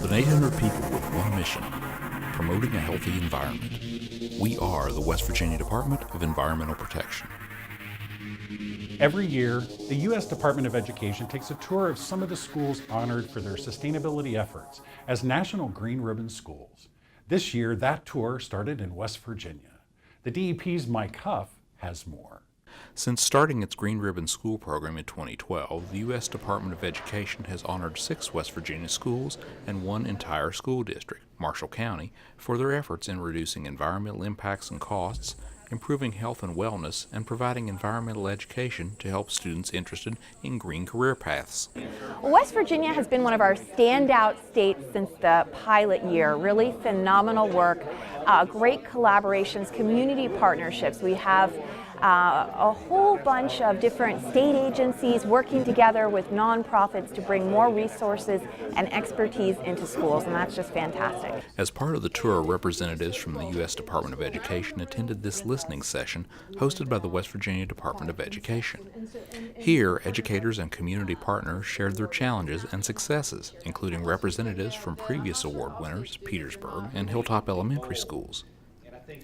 than 800 people with one mission, promoting a healthy environment. We are the West Virginia Department of Environmental Protection. Every year, the U.S. Department of Education takes a tour of some of the schools honored for their sustainability efforts as National Green Ribbon Schools. This year, that tour started in West Virginia. The DEP's Mike Huff has more. Since starting its Green Ribbon School program in 2012, the U.S. Department of Education has honored 6 West Virginia schools and 1 entire school district, Marshall County, for their efforts in reducing environmental impacts and costs, improving health and wellness, and providing environmental education to help students interested in green career paths. West Virginia has been one of our standout states since the pilot year. Really phenomenal work, great collaborations, community partnerships. We have a whole bunch of different state agencies working together with nonprofits to bring more resources and expertise into schools, and that's just fantastic. As part of the tour, representatives from the U.S. Department of Education attended this listening session hosted by the West Virginia Department of Education. Here, educators and community partners shared their challenges and successes, including representatives from previous award winners, Petersburg and Hilltop Elementary Schools.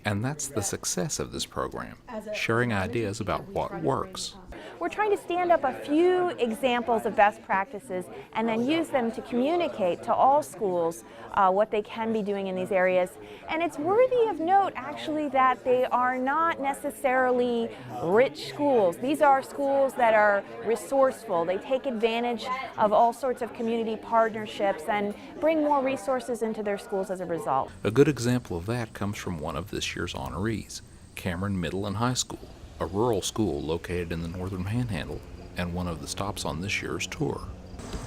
And that's the success of this program, sharing ideas about what works. We're trying to stand up a few examples of best practices and then use them to communicate to all schools what they can be doing in these areas. And it's worthy of note, actually, that they are not necessarily rich schools. These are schools that are resourceful. They take advantage of all sorts of community partnerships and bring more resources into their schools as a result. A good example of that comes from one of this year's honorees, Cameron Middle and High School, a rural school located in the northern Panhandle and one of the stops on this year's tour.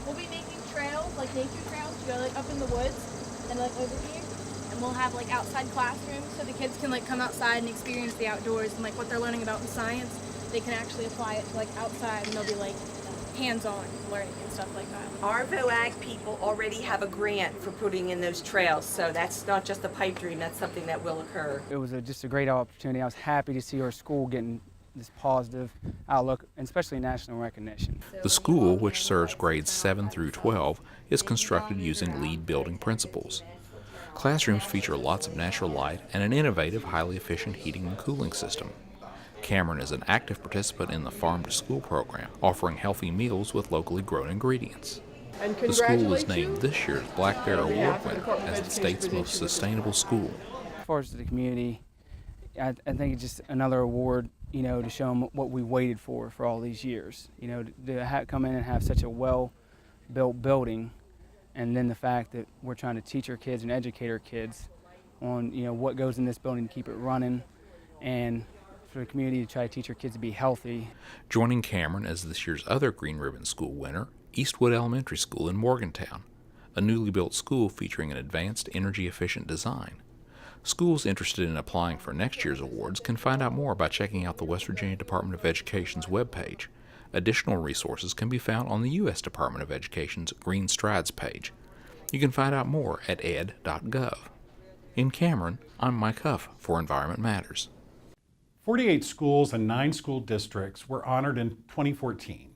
We'll be making trails, like nature trails, to go like up in the woods and like over here. And we'll have like outside classrooms so the kids can like come outside and experience the outdoors, and like what they're learning about in science, they can actually apply it to like outside, and they'll be like hands-on learning and stuff like that. Our VOAG people already have a grant for putting in those trails, so that's not just a pipe dream, that's something that will occur. It was just a great opportunity. I was happy to see our school getting this positive outlook, and especially national recognition. The school, which serves grades 7 through 12, is constructed using LEED building principles. Classrooms feature lots of natural light and an innovative, highly efficient heating and cooling system. Cameron is an active participant in the Farm to School program, offering healthy meals with locally grown ingredients. The school is named this year's Black Bear Award winner as the state's most sustainable school. As far as the community, I think it's just another award, to show them what we waited for all these years. To come in and have such a well-built building, and then the fact that we're trying to teach our kids and educate our kids on, what goes in this building to keep it running, and for the community to try to teach our kids to be healthy. Joining Cameron as this year's other Green Ribbon School winner, Eastwood Elementary School in Morgantown, a newly built school featuring an advanced energy-efficient design. Schools interested in applying for next year's awards can find out more by checking out the West Virginia Department of Education's webpage. Additional resources can be found on the U.S. Department of Education's Green Strides page. You can find out more at ed.gov. In Cameron, I'm Mike Huff for Environment Matters. 48 schools and 9 school districts were honored in 2014.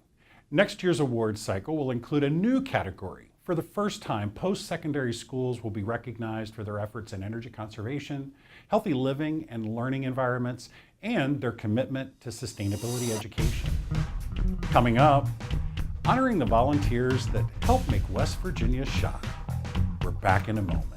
Next year's awards cycle will include a new category. For the first time, post-secondary schools will be recognized for their efforts in energy conservation, healthy living and learning environments, and their commitment to sustainability education. Coming up, honoring the volunteers that help make West Virginia shine. We're back in a moment.